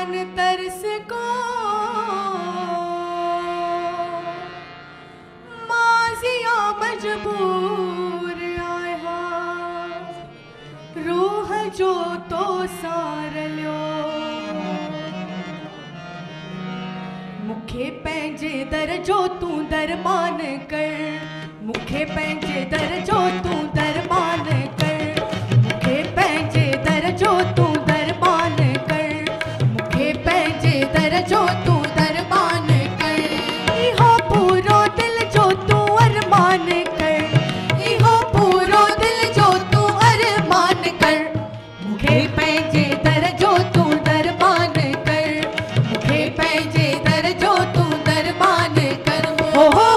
मन तरस को माजिया मजबूर आया रूह जो तो सार लियो मुखे पंहिंजे दर जो तूं दरबान कर मुखे पंहिंजे दर जो तूं दरबान कर मुखे पंहिंजे दर जो तूं दरबान कर मुखे पंहिंजे दर जो तूं दरबान कर इहो पूरो दिल जो तूं अरमान कर इहो पूरो दिल जो तूं अरमान कर मुखे पंहिंजे दर जो तूं दरबान कर मुखे पंहिंजे दर जो तूं दरबान कर हो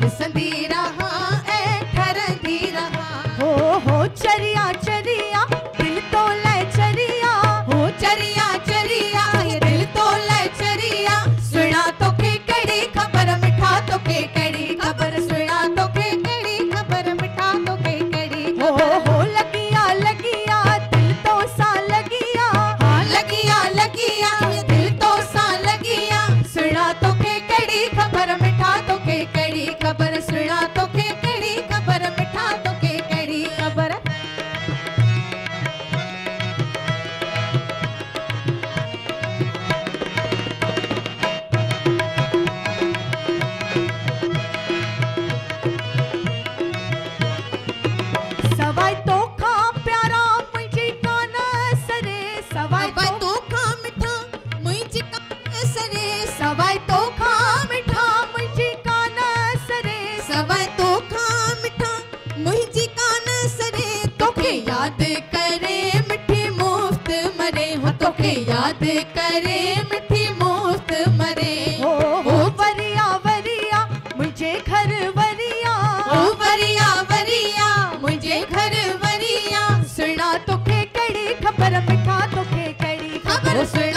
ॾिसंदी रहां ऐं ठरंदी रहां। हो चरिया चरिया दिल तो ले चरिया, हो चरिया चरिया ये दिल तो ले चरिया, सुना तोखे कहिड़ी ख़बर मिठा तोखे कहिड़ी ख़बर, सुना तोखे कहिड़ी ख़बर मिठा तोखे कहिड़ी ख़बर। हो लगिया लगिया दिल तो सा लगिया, हाँ लगिया लगिया ये दिल तो सा लगिया, सुना तोखे कहिड़ी ख़बर मिठा तोखे कहिड़ी ख़बर, सुना तोखे कहिड़ी ख़बर मिठा तोखे कहिड़ी ख़बर। सवाई तो खा प्यारा मुझे कान सरे, सवाई तो खा मिठा मुझे कान सरे, सवाई तो खा मिठा मुझे कान सरे, सवाई तो खा मिठा मुझे कान सरे, तोखे याद करे मिठी मुफ्त मरे, हो तोखे याद करे मिठी मुफ्त मरे। हो वरिया वरिया मुझे घर वरिया, ओ वरिया वरिया मुझे घर वरिया, सुना तोखे कड़ी खबर मिठा तोखे कड़ी खबर सुना